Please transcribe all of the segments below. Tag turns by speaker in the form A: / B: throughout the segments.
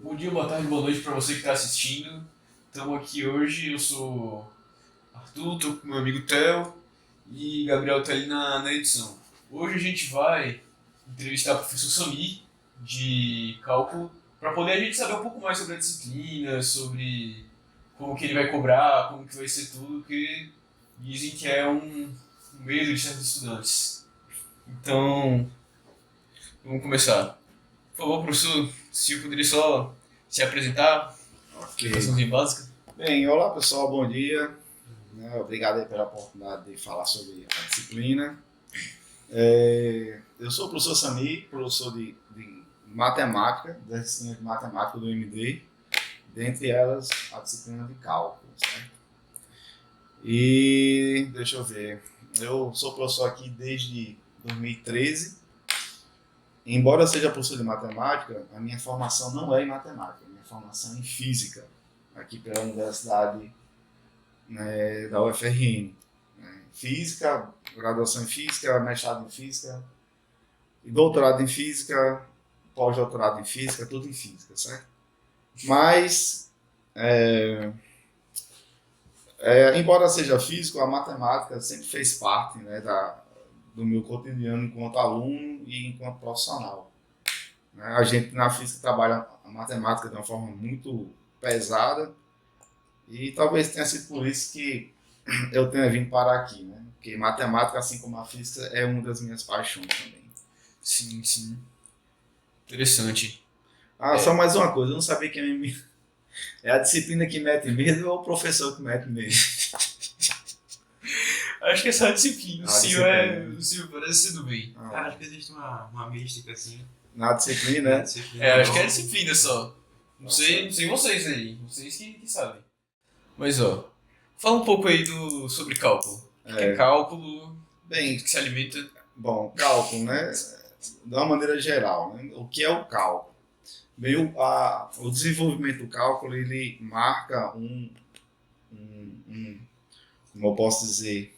A: Bom dia, boa tarde, boa noite para você que está assistindo. Estamos aqui hoje, eu sou Arthur, estou com meu amigo Theo e Gabriel está ali na edição. Hoje a gente vai entrevistar o professor Samir, de cálculo, para poder a gente saber um pouco mais sobre a disciplina, sobre como que ele vai cobrar, como que vai ser tudo, que dizem que é um medo de certos estudantes. Então, vamos começar. Por favor, professor, se eu poderia só se apresentar,
B: Ok.
A: apresentaçãozinha básica.
B: Bem, olá pessoal, bom dia. Obrigado aí pela oportunidade de falar sobre a disciplina. Eu sou o professor Samir, professor de matemática, da disciplina de matemática do MD, dentre elas a disciplina de cálculo, certo? E deixa eu ver, eu sou professor aqui desde 2013. Embora eu seja professor de matemática, a minha formação não é em matemática, a minha formação é em física, aqui pela Universidade, né, da UFRN. Física, graduação em física, mestrado em física, e doutorado em física, pós-doutorado em física, tudo em física, certo? Mas, embora seja físico, a matemática sempre fez parte, né, do meu cotidiano enquanto aluno e enquanto profissional. A gente na física trabalha a matemática de uma forma muito pesada e talvez tenha sido por isso que eu tenha vindo parar aqui, né? Porque matemática, assim como a física, é uma das minhas paixões também.
A: Sim, sim. Interessante.
B: Só mais uma coisa, eu não sabia que é a disciplina que mete medo ou o professor que mete medo?
A: Acho que é só a disciplina.
B: Disciplina.
A: O senhor parece ser do bem.
C: Acho que existe uma mística assim.
B: Na disciplina, né?
A: Acho que é a disciplina só. Não sei vocês aí. Vocês que sabem. Mas ó, fala um pouco aí sobre cálculo. O que é cálculo?
B: Bem,
A: Que se alimenta?
B: bom, cálculo, né? De uma maneira geral, né? O que é o cálculo? Bem, o desenvolvimento do cálculo, ele marca como eu posso dizer,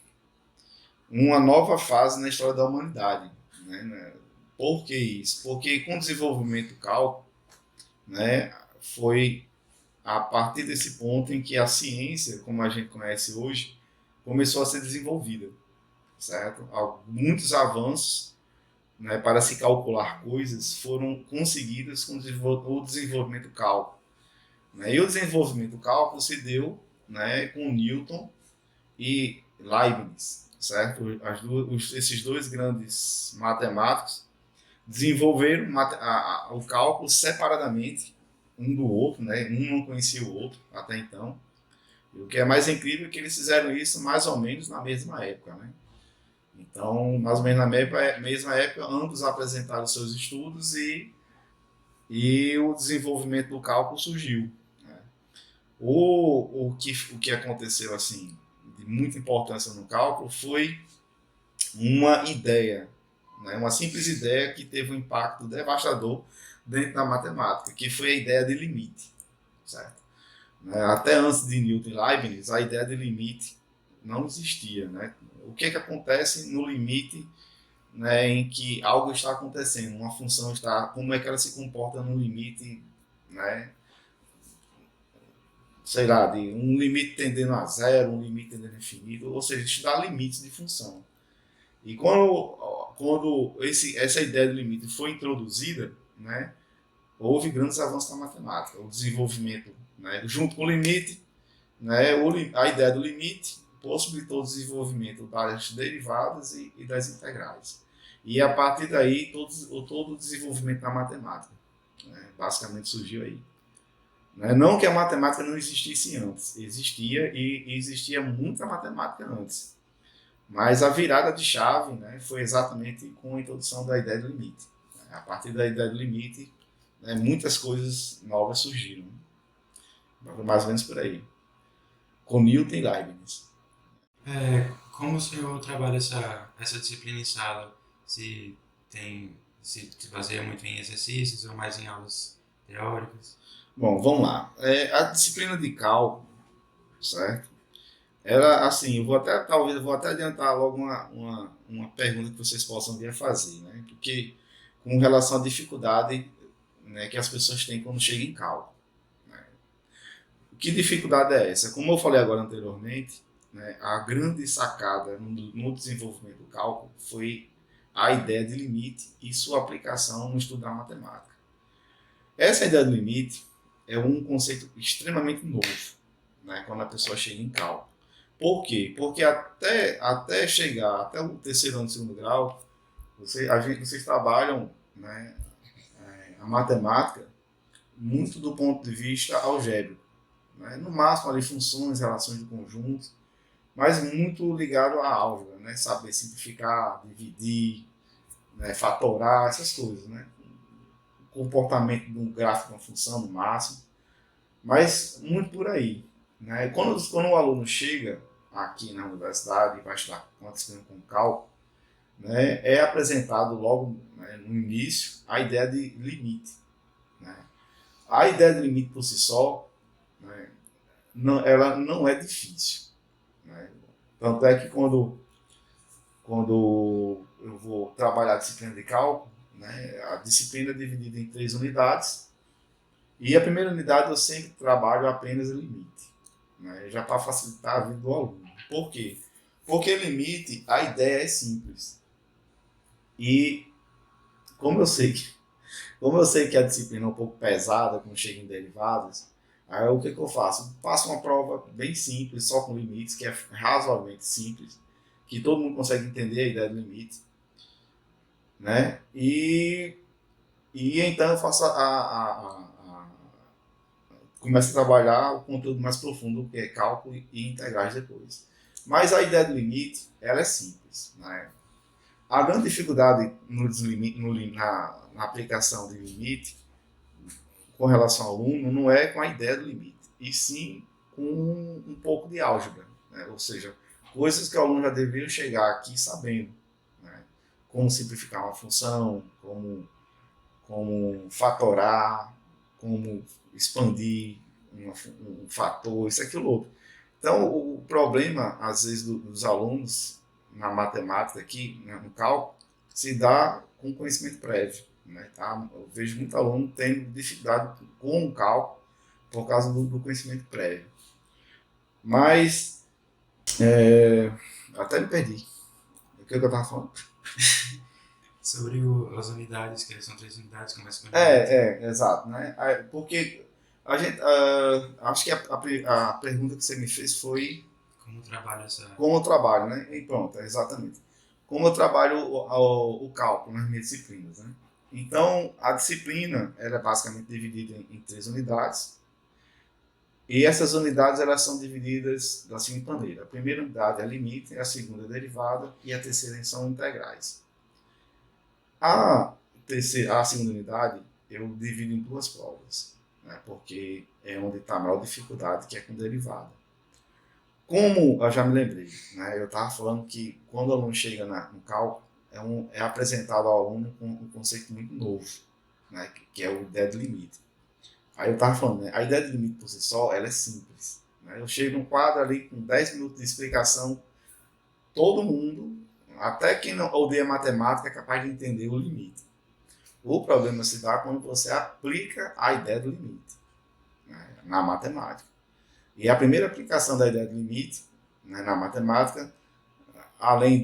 B: uma nova fase na história da humanidade, né? Por que isso? Porque com o desenvolvimento do cálculo, né, foi a partir desse ponto em que a ciência, como a gente conhece hoje, começou a ser desenvolvida, certo? Muitos avanços, né, para se calcular coisas foram conseguidos com o desenvolvimento do cálculo, né? E o desenvolvimento do cálculo se deu, né, com Newton e Leibniz, certo? Esses dois grandes matemáticos desenvolveram o cálculo separadamente um do outro, né? Um não conhecia o outro até então. E o que é mais incrível é que eles fizeram isso mais ou menos na mesma época, né? Então, mais ou menos na mesma época, ambos apresentaram seus estudos e o desenvolvimento do cálculo surgiu, né? O que aconteceu assim de muita importância no cálculo foi uma ideia, né? Uma simples ideia que teve um impacto devastador dentro da matemática, que foi a ideia de limite, certo? Até antes de Newton e Leibniz, a ideia de limite não existia, né? O que acontece no limite, né, em que algo está acontecendo, uma função está, como é que ela se comporta no limite, né? Sei lá, de um limite tendendo a zero, um limite tendendo a infinito, ou seja, estudar limites de função. E quando essa ideia de limite foi introduzida, né, houve grandes avanços na matemática, o desenvolvimento, né, junto com o limite, né, a ideia do limite possibilitou o desenvolvimento das derivadas e das integrais. E a partir daí, todo o desenvolvimento da matemática, né, basicamente surgiu aí. Não que a matemática não existisse antes, existia e existia muita matemática antes. Mas a virada de chave, né, foi exatamente com a introdução da ideia do limite. A partir da ideia do limite, né, muitas coisas novas surgiram. Mais ou menos por aí. Com Newton e Leibniz.
C: Como o senhor trabalha essa disciplina em sala? Se baseia muito em exercícios ou mais em aulas teóricas?
B: Bom, vamos lá. A disciplina de cálculo, certo? Era assim, talvez eu vou até adiantar logo uma pergunta que vocês possam vir a fazer, né? Porque com relação à dificuldade, né, que as pessoas têm quando chegam em cálculo. Né? Que dificuldade é essa? Como eu falei agora anteriormente, né, a grande sacada no desenvolvimento do cálculo foi a ideia de limite e sua aplicação no estudo da matemática. Essa ideia de limite é um conceito extremamente novo, né, quando a pessoa chega em cálculo. Por quê? Porque até chegar até o terceiro ano do segundo grau, vocês trabalham, né, a matemática muito do ponto de vista algébrico. Né? No máximo ali funções, relações de conjuntos, mas muito ligado à álgebra, né? Saber simplificar, dividir, né? Fatorar, essas coisas. Né? O comportamento de um gráfico de uma função no máximo, mas muito por aí. Né? Quando o aluno chega aqui na universidade e vai estudar uma disciplina com cálculo, né, é apresentado logo, né, no início a ideia de limite. Né? A ideia de limite por si só, né, ela não é difícil. Né? Tanto é que quando eu vou trabalhar a disciplina de cálculo, né, a disciplina é dividida em 3 unidades e a primeira unidade eu sempre trabalho apenas o limite, né, já para facilitar a vida do aluno. Por quê? Porque limite, a ideia é simples. E como eu sei que a disciplina é um pouco pesada quando chega em derivadas, aí o que eu faço? Faço uma prova bem simples, só com limites, que é razoavelmente simples, que todo mundo consegue entender a ideia do limite, né? E então eu faço começo a trabalhar o conteúdo mais profundo, que é cálculo e integrais depois. Mas a ideia do limite, ela é simples, né? A grande dificuldade na aplicação de limite com relação ao aluno não é com a ideia do limite, e sim com um pouco de álgebra, né? Ou seja, coisas que o aluno já deveria chegar aqui sabendo, né? Como simplificar uma função, como fatorar, como expandir um fator, isso, aquilo, outro. Então, o problema, às vezes, dos alunos na matemática aqui, né, no cálculo, se dá com conhecimento prévio. Né, tá? Eu vejo muito aluno tendo dificuldade com o cálculo por causa do conhecimento prévio. Mas, até me perdi. O que eu estava falando?
C: Sobre as unidades, que são 3 unidades, começa com unidade.
B: Exato. Né? Porque a gente, acho que a pergunta que você me fez foi
C: Como trabalha essa...
B: como eu trabalho, né? E pronto, exatamente. Como eu trabalho o cálculo nas minhas disciplinas, né? Então, a disciplina ela é basicamente dividida em 3 unidades. E essas unidades elas são divididas da seguinte maneira. A primeira unidade é limite, a segunda é derivada e a terceira são integrais. A segunda unidade eu divido em 2 provas, né? Porque é onde está a maior dificuldade, que é com derivada. Como eu já me lembrei, né, eu estava falando que quando o aluno chega no cálculo, é apresentado ao aluno um conceito muito novo, né, que é a ideia de limite. Aí eu estava falando, né, a ideia de limite por si só, ela é simples. Né, eu chego num quadro ali com 10 minutos de explicação, todo mundo, até quem não odeia matemática, é capaz de entender o limite. O problema se dá quando você aplica a ideia do limite, né, na matemática. E a primeira aplicação da ideia de limite, né, na matemática, além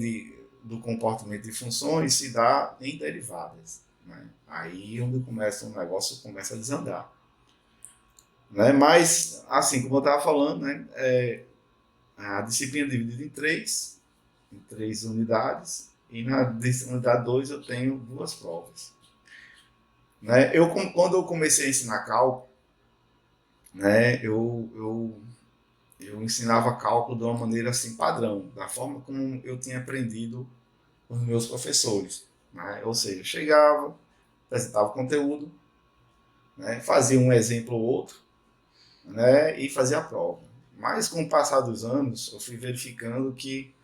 B: do comportamento de funções, se dá em derivadas. Né? Aí onde o negócio começa a desandar. Né? Mas, assim, como eu estava falando, né, a disciplina é dividida em três unidades, e na unidade 2 eu tenho 2 provas. Né? Quando eu comecei a ensinar cálculo, né, eu ensinava cálculo de uma maneira assim padrão, da forma como eu tinha aprendido com os meus professores. Né? Ou seja, eu chegava, apresentava o conteúdo, né, fazia um exemplo ou outro, né, e fazia a prova. Mas com o passar dos anos, eu fui verificando que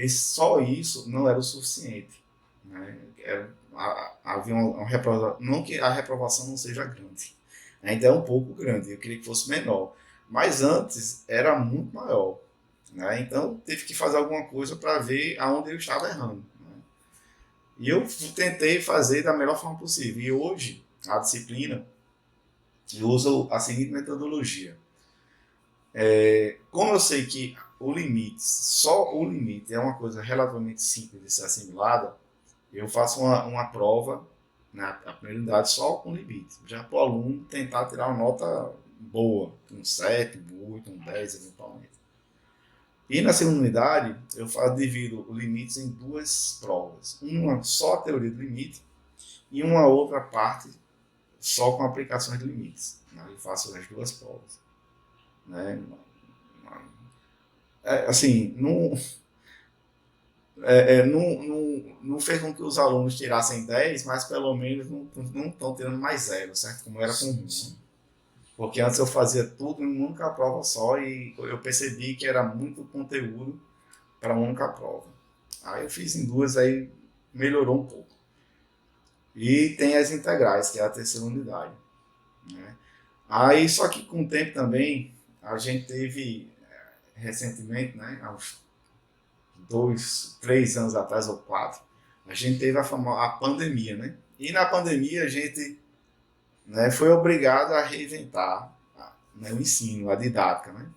B: só isso não era o suficiente. Né? Havia uma reprovação, não que a reprovação não seja grande, ainda é um pouco grande, eu queria que fosse menor, mas antes era muito maior. Né? Então teve que fazer alguma coisa para ver aonde eu estava errando. Né? E eu tentei fazer da melhor forma possível. E hoje, a disciplina, eu uso a seguinte metodologia. Como eu sei que só o limite é uma coisa relativamente simples de ser assimilada, eu faço uma prova na primeira unidade só com limite. Já para o aluno tentar tirar uma nota boa, um 7, um 8, um 10 eventualmente. E na segunda unidade, divido os limites em duas provas. Uma só a teoria do limite e uma outra parte só com aplicações de limites. Eu faço as duas provas. Né? Assim, não fez com que os alunos tirassem 10, mas pelo menos não estão tirando mais zero, certo? Como era comum. Né? Porque antes eu fazia tudo em uma única prova só e eu percebi que era muito conteúdo para uma única prova. Aí eu fiz em duas, aí melhorou um pouco. E tem as integrais, que é a terceira unidade. Né? Aí, só que com o tempo também, a gente teve recentemente, né, há uns 2, 3 anos atrás ou 4, a gente teve a pandemia, né? E na pandemia a gente, né, foi obrigado a reinventar, né, o ensino, a didática, né?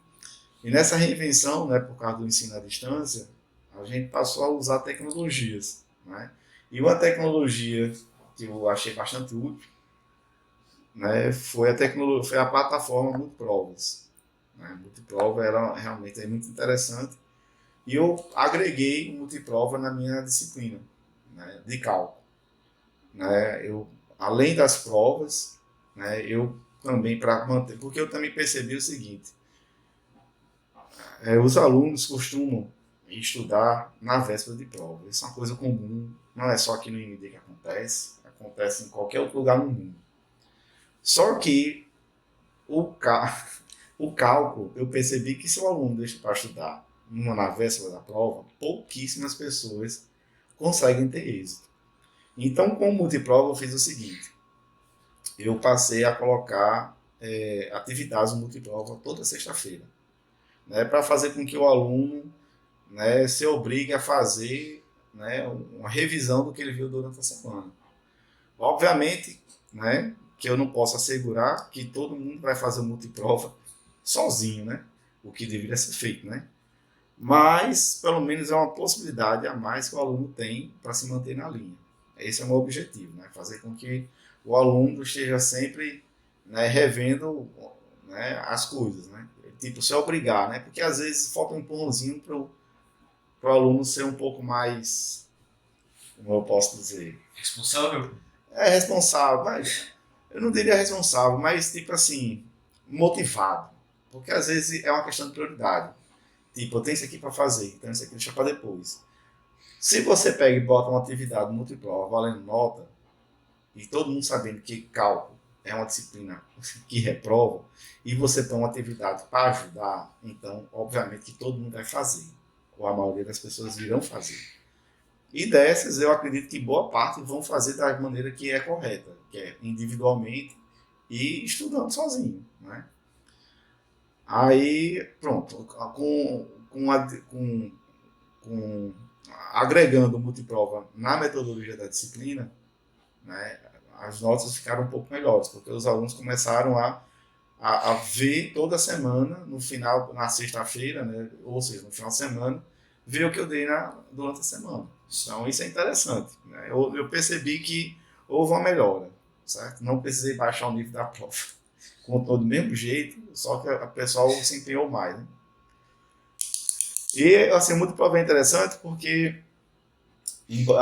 B: E nessa reinvenção, né, por causa do ensino à distância, a gente passou a usar tecnologias, né? E uma tecnologia que eu achei bastante útil, né, foi a plataforma Multiprovas. Né? Multiprova era realmente muito interessante. E eu agreguei o Multiprova na minha disciplina, né, de cálculo. Né? Além das provas, né, eu também, para manter, porque eu também percebi o seguinte, os alunos costumam estudar na véspera de prova. Isso é uma coisa comum, não é só aqui no IMD que acontece em qualquer outro lugar no mundo. Só que o cálculo, eu percebi que se o aluno deixa para estudar na véspera da prova, pouquíssimas pessoas conseguem ter êxito. Então, com o Multiprova, eu fiz o seguinte, eu passei a colocar atividades no Multiprova toda sexta-feira, né, para fazer com que o aluno, né, se obrigue a fazer, né, uma revisão do que ele viu durante a semana. Obviamente, né, que eu não posso assegurar que todo mundo vai fazer o Multiprova sozinho, né, o que deveria ser feito, né? Mas, pelo menos, é uma possibilidade a mais que o aluno tem para se manter na linha. Esse é o meu objetivo, né? Fazer com que o aluno esteja sempre, né, revendo, né, as coisas, né? Tipo, se obrigar, né? Porque às vezes falta um empurrãozinho para o aluno ser um pouco mais, como eu posso dizer...
A: Responsável?
B: Responsável, mas eu não diria responsável, mas tipo assim, motivado. Porque às vezes é uma questão de prioridade. Tipo, eu tenho isso aqui para fazer, então isso aqui deixa para depois. Se você pega e bota uma atividade Multiprova valendo nota, e todo mundo sabendo que cálculo é uma disciplina que reprova, e você tem uma atividade para ajudar, então, obviamente que todo mundo vai fazer. Ou a maioria das pessoas irão fazer. E dessas, eu acredito que boa parte vão fazer da maneira que é correta, que é individualmente e estudando sozinho, né? Aí, pronto, agregando multiprova na metodologia da disciplina, né, as notas ficaram um pouco melhores, porque os alunos começaram a ver toda semana, no final, na sexta-feira, né, ou seja, no final de semana, ver o que eu dei durante a semana. Então, isso é interessante. Né? Eu percebi que houve uma melhora, certo? Não precisei baixar o nível da prova. Contou do mesmo jeito, só que o pessoal se empenhou mais. Né? E, assim, Multiprova é interessante porque,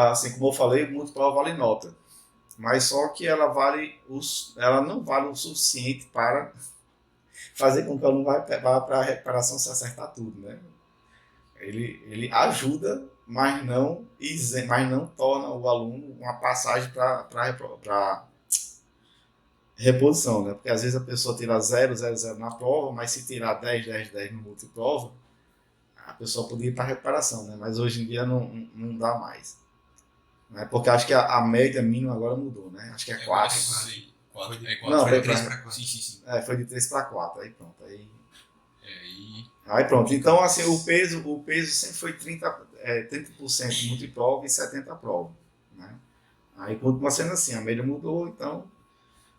B: assim como eu falei, Multiprova vale nota. Mas só que ela não vale o suficiente para fazer com que o aluno vá para a recuperação se acertar tudo. Né? Ele ajuda, mas não torna o aluno uma passagem para reposição, né? Porque às vezes a pessoa tira 0, 0, 0 na prova, mas se tirar 10, 10, 10 no multiprova, a pessoa poderia ir para recuperação, né? Mas hoje em dia não dá mais. Né? Porque acho que a média mínima agora mudou, né? Acho que é 4.
A: Sim, 4. É 4.
B: Não,
C: Foi de 3 para 4.
A: Sim.
B: Foi de 3 para 4, aí pronto.
A: E...
B: Aí pronto. Então, assim, o peso sempre foi 30% multiprova e 70% prova. né? Aí continua sendo assim, a média mudou, então,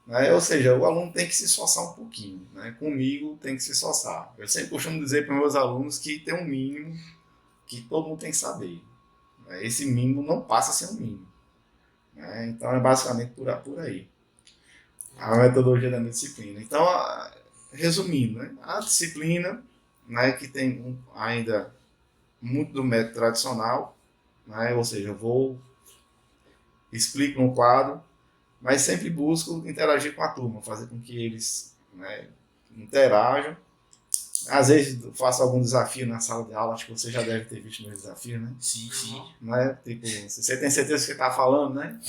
B: né? Ou seja, o aluno tem que se esforçar um pouquinho, né? Comigo tem que se esforçar. Eu sempre costumo dizer para meus alunos que tem um mínimo que todo mundo tem que saber, né? Esse mínimo não passa a ser um mínimo, né? Então é basicamente por aí a metodologia da minha disciplina. Então, resumindo, né? A disciplina, né, que tem ainda muito do método tradicional, né? Ou seja, eu vou explico no quadro, mas sempre busco interagir com a turma, fazer com que eles, né, interajam. Às vezes faço algum desafio na sala de aula, acho que você já deve ter visto meus desafios, né?
A: Sim, sim.
B: Né? Tipo, se você tem certeza do que está falando, né?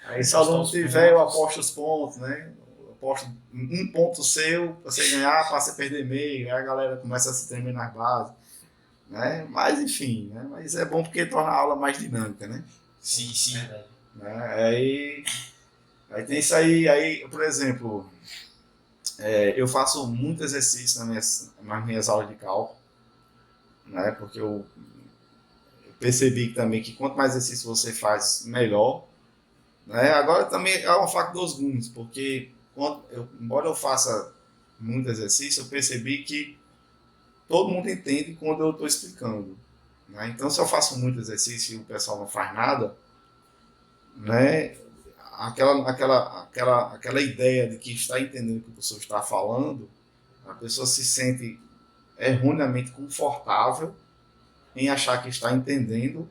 B: Aí se o aluno tiver, eu aposto os pontos, né? Eu aposto um ponto seu, para você ganhar, para você perder meio, aí a galera começa a se tremer nas bases, né? Mas enfim, né? Mas é bom porque torna a aula mais dinâmica, né?
A: Sim, sim.
B: Né? Aí tem isso aí, por exemplo, eu faço muito exercício nas minhas aulas de cálculo, né? Porque eu percebi também que quanto mais exercício você faz, melhor. Né? Agora também é uma faca dos gumes, porque embora eu faça muito exercício, eu percebi que todo mundo entende quando eu estou explicando. Né? Então, se eu faço muito exercício e o pessoal não faz nada, né? Aquela ideia de que está entendendo o que o professor está falando, a pessoa se sente erroneamente confortável em achar que está entendendo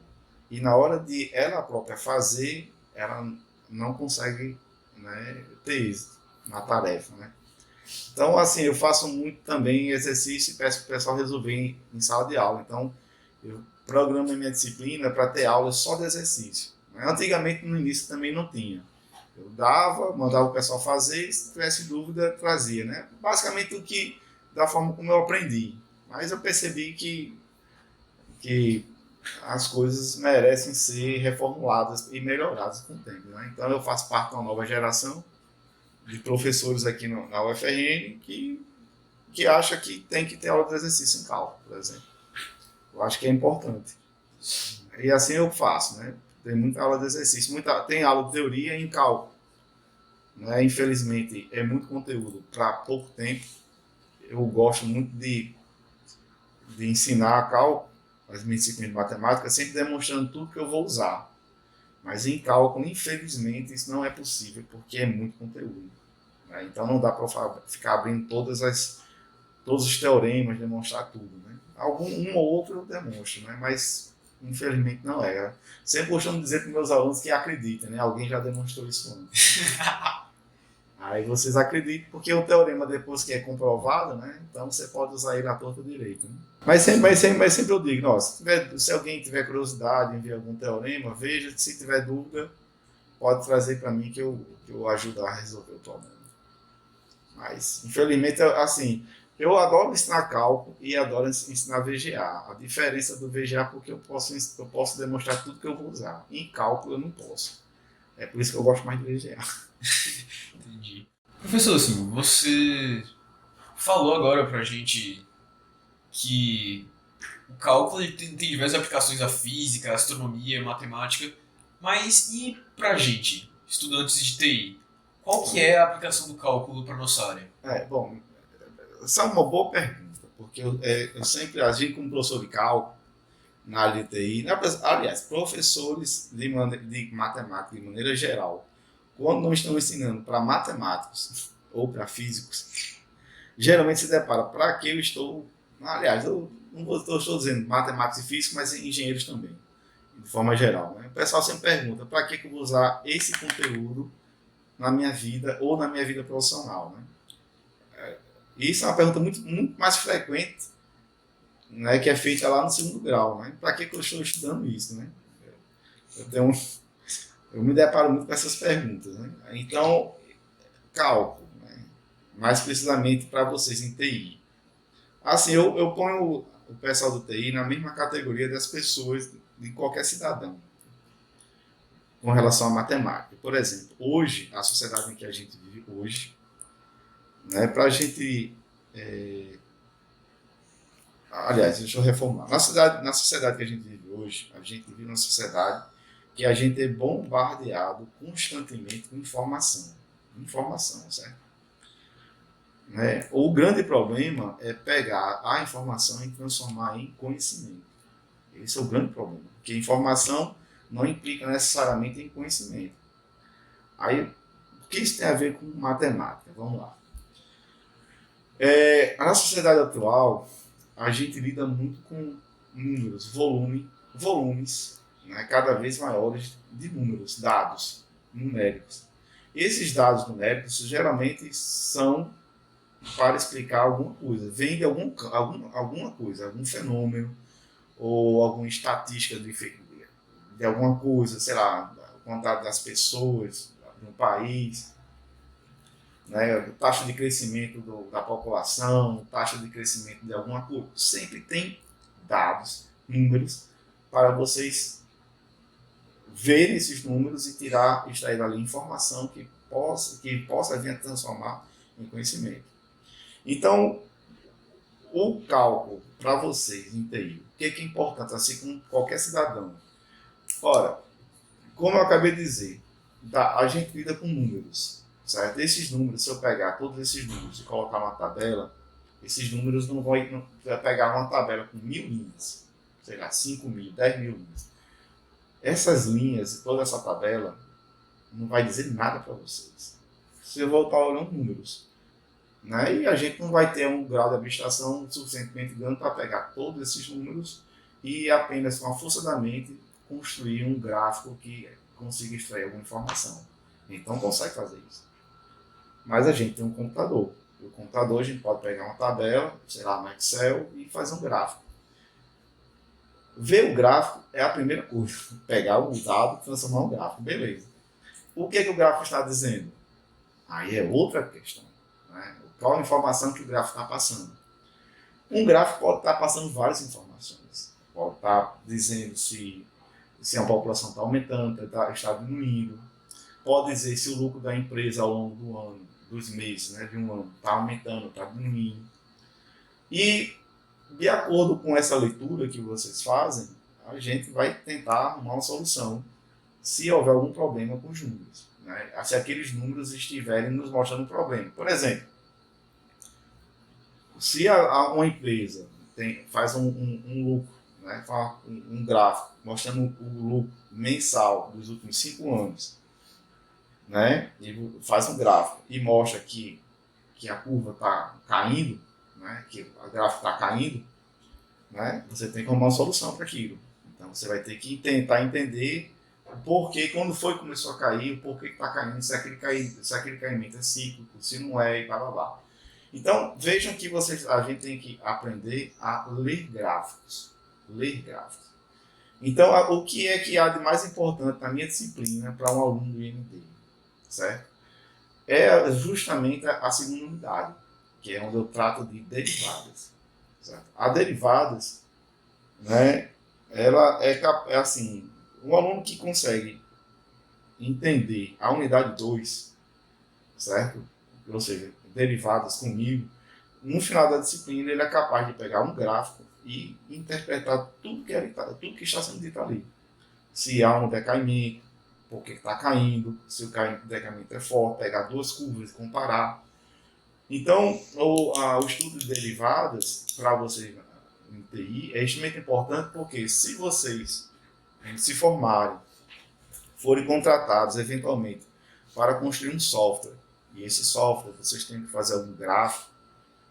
B: e na hora de ela própria fazer, ela não consegue, né, ter êxito na tarefa, né? Então, assim, eu faço muito também exercício e peço para o pessoal resolver em sala de aula. Então, eu programo a minha disciplina para ter aulas só de exercício. Antigamente, no início, também não tinha. Eu mandava o pessoal fazer, se tivesse dúvida, trazia, né? Basicamente da forma como eu aprendi. Mas eu percebi que as coisas merecem ser reformuladas e melhoradas com o tempo, né? Então eu faço parte de uma nova geração de professores aqui na UFRN que acha que tem que ter aula de exercício em cálculo, por exemplo. Eu acho que é importante. E assim eu faço, né? Tem muita aula de exercício, tem aula de teoria em cálculo. Né? Infelizmente, é muito conteúdo para pouco tempo. Eu gosto muito de ensinar cálculo, as minhas disciplinas de matemática, sempre demonstrando tudo que eu vou usar. Mas em cálculo, infelizmente, isso não é possível, porque é muito conteúdo. Né? Então não dá para ficar abrindo todos os teoremas, demonstrar tudo. Né? Um ou outro eu demonstro, né? Mas infelizmente não é. Sempre costumo dizer para meus alunos que acreditem, né? Alguém já demonstrou isso antes. Aí vocês acreditam, porque o teorema, depois que é comprovado, né? Então você pode usar ele à torta direita. Né? Mas sempre eu digo, se alguém tiver curiosidade em ver algum teorema, veja, se tiver dúvida, pode trazer para mim que eu ajudo a resolver o problema. Mas, infelizmente, assim, eu adoro ensinar cálculo e adoro ensinar VGA. A diferença do VGA é porque eu posso demonstrar tudo que eu vou usar. Em cálculo eu não posso. É por isso que eu gosto mais de VGA.
A: Entendi. Professor, assim, você falou agora pra gente que o cálculo ele tem diversas aplicações à física, à astronomia, matemática, mas e pra gente, estudantes de TI? Qual que é a aplicação do cálculo para nossa área?
B: Bom, essa é uma boa pergunta, porque eu sempre agi como professor de cálculo na área de TI. Aliás, professores de matemática de maneira geral, quando não estão ensinando para matemáticos ou para físicos, geralmente se depara para que eu estou. Aliás, eu não estou dizendo matemáticos e físicos, mas engenheiros também, de forma geral. Né? O pessoal sempre pergunta para que eu vou usar esse conteúdo na minha vida ou na minha vida profissional. Né? Isso é uma pergunta muito, muito mais frequente, né, que é feita lá no segundo grau. Né? Para que eu estou estudando isso? Né? Eu me deparo muito com essas perguntas. Né? Então, cálculo, né? Mais precisamente para vocês em TI. Assim, eu ponho o pessoal do TI na mesma categoria das pessoas, de qualquer cidadão, com relação à matemática. Por exemplo, hoje, a sociedade em que a gente vive hoje, né, para a gente... Aliás, deixa eu reformular. Na sociedade que a gente vive hoje, a gente vive numa sociedade que a gente é bombardeado constantemente com informação. Informação, certo? Né? O grande problema é pegar a informação e transformar em conhecimento. Esse é o grande problema. Porque informação não implica necessariamente em conhecimento. Aí, o que isso tem a ver com matemática? Vamos lá. Na sociedade atual, a gente lida muito com números, volumes, né, cada vez maiores de números, dados numéricos. Esses dados numéricos geralmente são para explicar alguma coisa, vem de alguma coisa, algum fenômeno ou alguma estatística de alguma coisa, sei lá, a quantidade das pessoas no país, né, taxa de crescimento da população, taxa de crescimento de alguma coisa. Sempre tem dados, números, para vocês verem esses números e extrair dali informação que possa vir a transformar em conhecimento. Então, o cálculo para vocês em TI, o que é importante, assim como qualquer cidadão? Ora, como eu acabei de dizer, a gente lida com números, certo? Esses números, se eu pegar todos esses números e colocar numa tabela, esses números não vai pegar uma tabela com 1000 linhas, sei lá, 5.000, 10.000 linhas. Essas linhas e toda essa tabela não vai dizer nada para vocês. Você voltar olhando números. Né? E a gente não vai ter um grau de abstração suficientemente grande para pegar todos esses números e apenas com a força da mente construir um gráfico que consiga extrair alguma informação. Então consegue fazer isso. Mas a gente tem um computador. E o computador a gente pode pegar uma tabela, sei lá, no Excel e fazer um gráfico. Ver o gráfico é a primeira coisa. Pegar o dado e transformar um gráfico. Beleza. O que é que o gráfico está dizendo? Aí é outra questão. Né? Qual a informação que o gráfico está passando? Um gráfico pode estar passando várias informações. Pode estar dizendo se a população está aumentando, está diminuindo. Pode dizer se o lucro da empresa ao longo do ano, dos meses, né, de um ano, está aumentando, está diminuindo. E, de acordo com essa leitura que vocês fazem, a gente vai tentar arrumar uma solução se houver algum problema com os números. Né? Se aqueles números estiverem nos mostrando um problema. Por exemplo, se uma empresa faz um lucro, né, um gráfico mostrando o lucro mensal dos últimos 5 anos, né, e faz um gráfico e mostra que a curva está caindo, né, que o gráfico está caindo, né, você tem que arrumar uma solução para aquilo. Então você vai ter que tentar entender o porquê, quando foi que começou a cair, o porquê que está caindo, se aquele caimento é cíclico, se não é, e blá blá blá. Então, vejam que a gente tem que aprender a ler gráficos. Ler gráficos. Então, o que é que há de mais importante na minha disciplina para um aluno do IMD? Certo? É justamente a segunda unidade, que é onde eu trato de derivadas. Certo? A derivadas, né, ela é assim, um aluno que consegue entender a unidade 2, certo? Ou seja, derivadas comigo, no final da disciplina ele é capaz de pegar um gráfico e interpretar tudo que está sendo dito ali. Se há um decaimento, por que está caindo, se o decaimento é forte, pegar duas curvas e comparar. Então, o estudo de derivadas, para vocês em TI, é extremamente importante porque se vocês se formarem, forem contratados eventualmente para construir um software, e esse software vocês têm que fazer algum gráfico,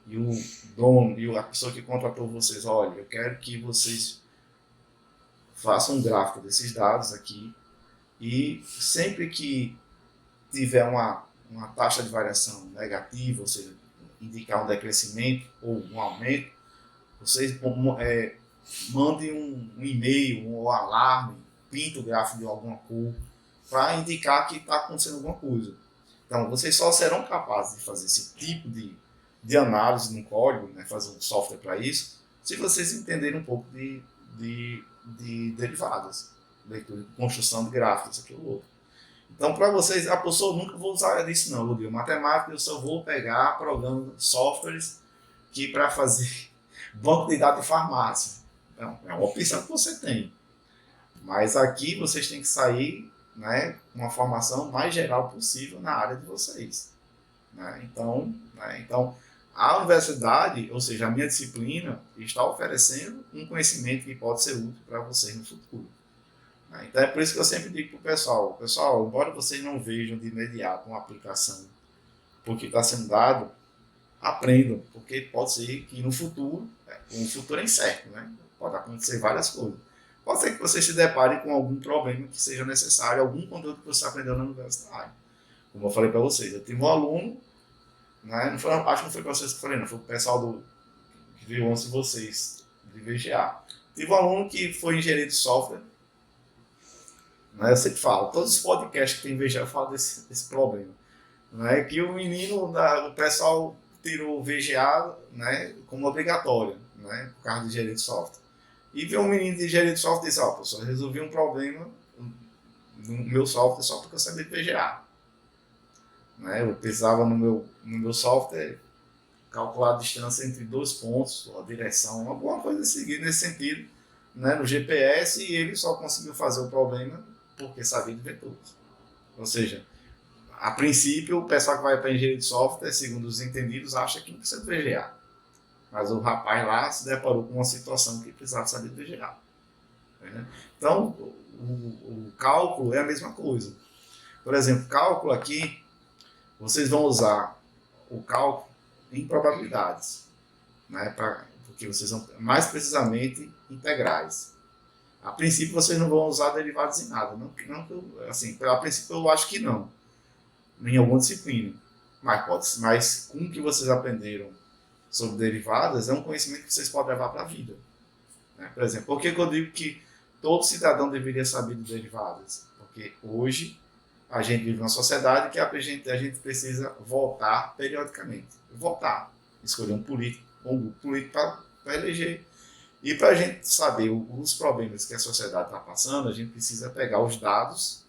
B: e o dono e a pessoa que contratou vocês, olha, eu quero que vocês façam um gráfico desses dados aqui, e sempre que tiver uma taxa de variação negativa, ou seja, indicar um decrescimento ou um aumento, vocês mandem um e-mail, um alarme, pinta o gráfico de alguma cor, para indicar que está acontecendo alguma coisa. Então, vocês só serão capazes de fazer esse tipo de análise no código, né, fazer um software para isso, se vocês entenderem um pouco de derivadas, leitura, construção de gráficos, aquilo outro. Então, para vocês, a pessoa nunca vou usar isso não, Rodrigo. Matemática, eu só vou pegar programas, softwares que para fazer banco de dados de farmácia. Então, é uma opção que você tem. Mas aqui vocês têm que sair, né, com uma formação mais geral possível na área de vocês. Né? Então, a universidade, ou seja, a minha disciplina, está oferecendo um conhecimento que pode ser útil para vocês no futuro. Né? Então é por isso que eu sempre digo para o pessoal, embora vocês não vejam de imediato uma aplicação porque está sendo dado, aprendam, porque pode ser que no futuro, um futuro é incerto, né? Pode acontecer várias coisas. Pode ser que você se depare com algum problema que seja necessário, algum conteúdo que você aprendeu na universidade. Como eu falei para vocês, eu tive um aluno, né? Acho que não foi para vocês que eu falei, não, foi o pessoal que viu antes de vocês, de VGA. Tive um aluno que foi engenheiro de software, né? Eu sempre falo, todos os podcasts que tem VGA eu falo desse problema. Né? Que o menino, o pessoal tirou o VGA, né, como obrigatório, né, por causa de engenharia de software. E viu um menino de engenharia de software e disse, professor, resolvi um problema no meu software só porque eu sabia de VGA. Né? Eu precisava no meu software calcular a distância entre 2 pontos, a direção, alguma coisa nesse sentido, né, no GPS, e ele só conseguiu fazer o problema porque sabia de vetores. Ou seja, a princípio, o pessoal que vai para engenharia de software, segundo os entendidos, acha que não precisa de VGA. Mas o rapaz lá se deparou com uma situação que precisava saber de VGA. Né? Então, o cálculo é a mesma coisa. Por exemplo, cálculo aqui, vocês vão usar o cálculo em probabilidades. Né? Porque vocês vão, mais precisamente, integrais. A princípio, vocês não vão usar derivados em nada. Não, assim, a princípio, eu acho que não. Em alguma disciplina, mas com o que vocês aprenderam sobre derivadas é um conhecimento que vocês podem levar para a vida. Né? Por exemplo, por que eu digo que todo cidadão deveria saber de derivadas? Porque hoje a gente vive numa sociedade que a gente precisa votar periodicamente. Votar, escolher um grupo político para eleger. E para a gente saber os problemas que a sociedade está passando, a gente precisa pegar os dados,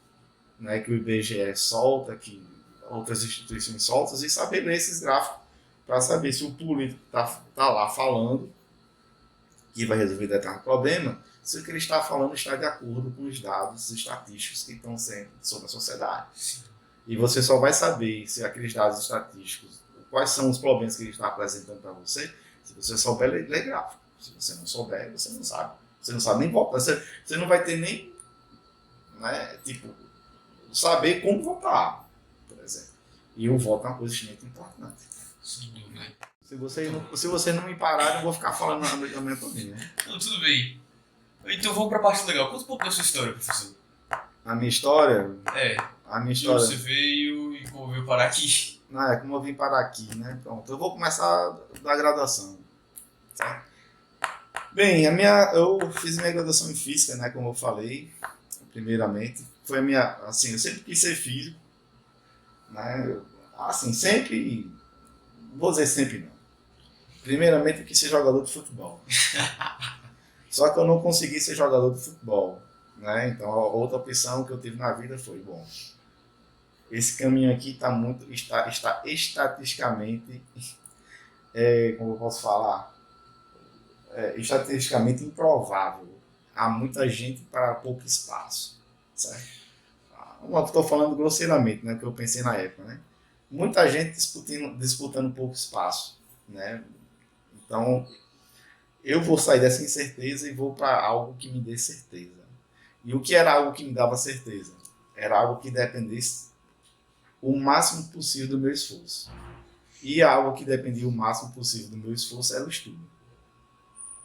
B: né, que o IBGE solta, que outras instituições soltas, e saber ler esses gráficos para saber se o político está lá falando que vai resolver determinado problema, se o que ele está falando está de acordo com os dados estatísticos que estão sendo sobre a sociedade. Sim. E você só vai saber se aqueles dados estatísticos, quais são os problemas que ele está apresentando para você, se você souber ler gráfico. Se você não souber, você não sabe. Você não sabe nem votar. Você não vai ter nem, né, saber como votar, por exemplo. E o voto é uma coisa extremamente importante.
A: Sem dúvida.
B: Se vocês não me pararem, eu vou ficar falando a manhã toda. Né?
A: Não, tudo bem. Então vamos para a parte legal. Conta um pouco da sua história, professor.
B: A minha história?
A: A minha história. Você veio e como veio parar aqui?
B: Como eu vim parar aqui, né? Pronto, eu vou começar da graduação. Certo? Bem, eu fiz minha graduação em física, né? Como eu falei, primeiramente. Foi a minha, assim, eu sempre quis ser físico, né? Assim, sempre, vou dizer sempre não. Primeiramente eu quis ser jogador de futebol. Só que eu não consegui ser jogador de futebol, né? Então a outra opção que eu tive na vida foi, bom, esse caminho aqui está estatisticamente, como eu posso falar, estatisticamente improvável. Há muita gente para pouco espaço, certo? Estou falando grosseiramente, né? Que eu pensei na época, né? Muita gente disputando pouco espaço, né? Então, eu vou sair dessa incerteza e vou para algo que me dê certeza. E o que era algo que me dava certeza? Era algo que dependesse o máximo possível do meu esforço. E algo que dependia o máximo possível do meu esforço era o estudo.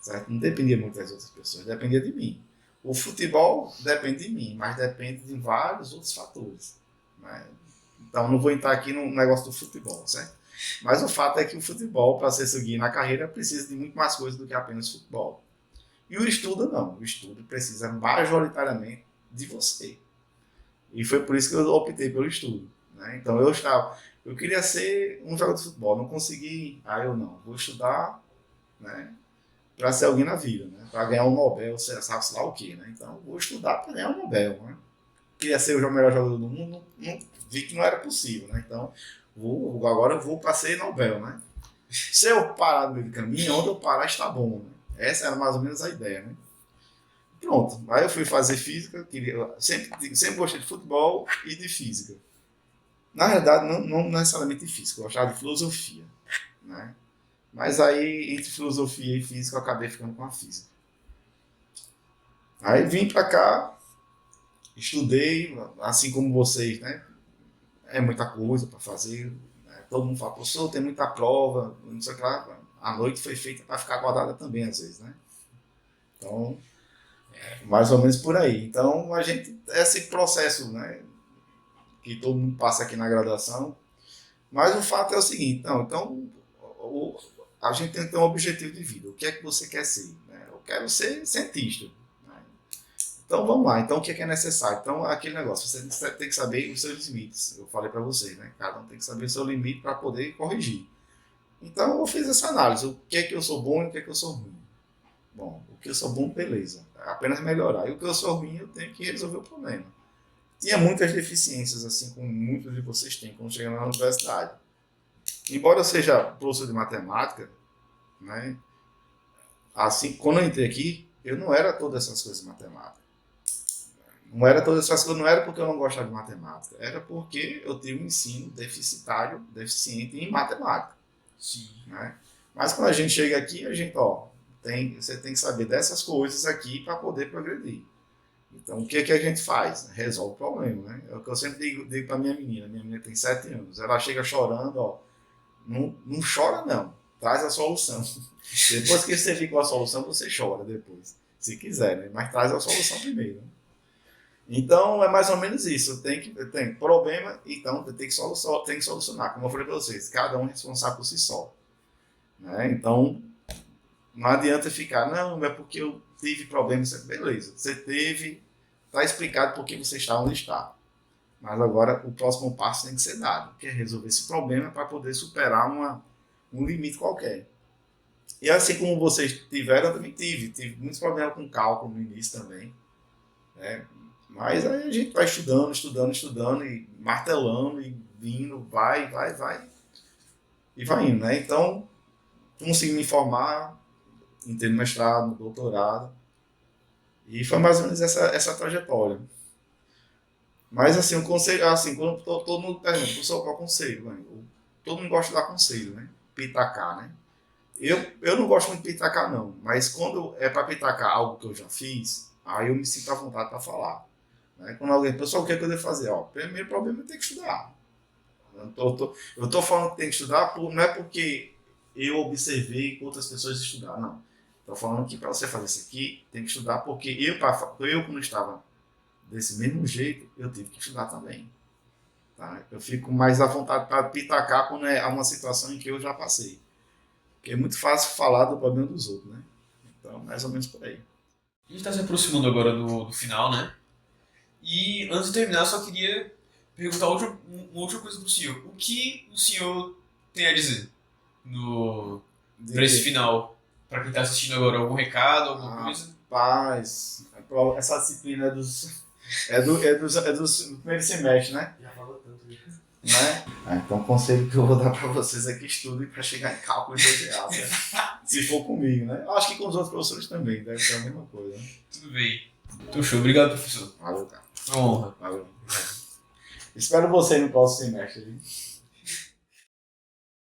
B: Certo? Não dependia muito das outras pessoas, dependia de mim. O futebol depende de mim, mas depende de vários outros fatores. Né? Então, não vou entrar aqui no negócio do futebol, certo? Mas o fato é que o futebol, para você seguir na carreira, precisa de muito mais coisa do que apenas futebol. E o estudo não. O estudo precisa majoritariamente de você. E foi por isso que eu optei pelo estudo. Né? Então, eu queria ser um jogador de futebol, não consegui. Eu não, vou estudar, né, para ser alguém na vida, né? Para ganhar um Nobel, sabe lá o quê, né? Então, vou estudar para ganhar um Nobel, né? Queria ser o melhor jogador do mundo, não vi que não era possível, né? Então, agora eu vou para ser Nobel, né? Se eu parar no meio do caminho, onde eu parar está bom, né? Essa era mais ou menos a ideia, né? Pronto. Aí eu fui fazer física, sempre gostei de futebol e de física. Na verdade, não necessariamente de física, eu gostava de filosofia, né? Mas aí, entre filosofia e física, eu acabei ficando com a física. Aí vim para cá, estudei, assim como vocês, né? É muita coisa para fazer, né? Todo mundo fala, professor, tem muita prova, não sei o que lá. A noite foi feita para ficar acordada também, às vezes, né? Então, mais ou menos por aí. Então, a gente, esse processo, né, que todo mundo passa aqui na graduação, mas o fato é o seguinte, não, então, a gente tem que ter um objetivo de vida. O que é que você quer ser? Né? Eu quero ser cientista. Né? Então, vamos lá. Então, o que é necessário? Então, aquele negócio, você tem que saber os seus limites. Eu falei para vocês, né? Cada um tem que saber o seu limite para poder corrigir. Então, eu fiz essa análise. O que é que eu sou bom e o que é que eu sou ruim? Bom, o que eu sou bom, beleza. É apenas melhorar. E o que eu sou ruim, eu tenho que resolver o problema. Tinha muitas deficiências, assim como muitos de vocês têm quando chegam na universidade. Embora eu seja professor de matemática, né, assim, quando eu entrei aqui, eu não era todas essas coisas de matemática. Não era todas essas coisas, não era porque eu não gostava de matemática, era porque eu tive um ensino deficiente em matemática.
A: Sim.
B: Né? Mas quando a gente chega aqui, a gente, você tem que saber dessas coisas aqui para poder progredir. Então, o que é que a gente faz? Resolve o problema, né? É o que eu sempre digo para minha menina tem 7 anos, ela chega chorando, não chora não, traz a solução. Depois que você fica com a solução, você chora depois, se quiser, né? Mas traz a solução primeiro. Né? Então, é mais ou menos isso, tem problema, então tem que solucionar, como eu falei para vocês, cada um é responsável por si só. Né? Então, não adianta ficar, não, é porque eu tive problema, beleza, você teve, está explicado por que você está onde está. Mas agora o próximo passo tem que ser dado, que é resolver esse problema para poder superar um limite qualquer. E assim como vocês tiveram, eu também tive muitos problemas com cálculo no início também. Né? Mas aí a gente vai estudando e martelando e vindo, vai. E vai indo, né? Então, consegui me formar, entrei no mestrado, no doutorado. E foi mais ou menos essa trajetória. Mas assim, o conselho, assim, quando todo mundo pergunta, professor, qual conselho? Né? Todo mundo gosta de dar conselho, né? Pitacar, né? Eu não gosto muito de pitacar, não. Mas quando é para pitacar algo que eu já fiz, aí eu me sinto à vontade para falar. Né? Quando alguém, pessoal, o que é que eu devo fazer? O primeiro problema é ter que estudar. Eu tô falando que tem que estudar, não é porque eu observei que outras pessoas estudaram, não. Estou falando que para você fazer isso aqui, tem que estudar, porque eu quando estava desse mesmo jeito, eu tive que estudar também. Tá? Eu fico mais à vontade para pitacar quando é uma situação em que eu já passei. Porque é muito fácil falar do problema dos outros, né? Então, mais ou menos por aí.
A: A gente está se aproximando agora do final, né? E antes de terminar, só queria perguntar uma outra coisa para o senhor. O que o senhor tem a dizer para esse final? Para quem está assistindo agora, algum recado, alguma coisa?
B: Paz, essa disciplina é dos primeiro semestre, né?
C: Já falou tanto disso.
B: Né? Então, o conselho que eu vou dar para vocês é que estudem para chegar em cálculo integral, né? Se for comigo, né? Acho que com os outros professores também, deve ser a mesma coisa. Né?
A: Tudo bem. Então, show. Obrigado, professor.
B: Valeu, cara.
A: Uma honra.
B: Valeu. Espero você no próximo semestre. Viu?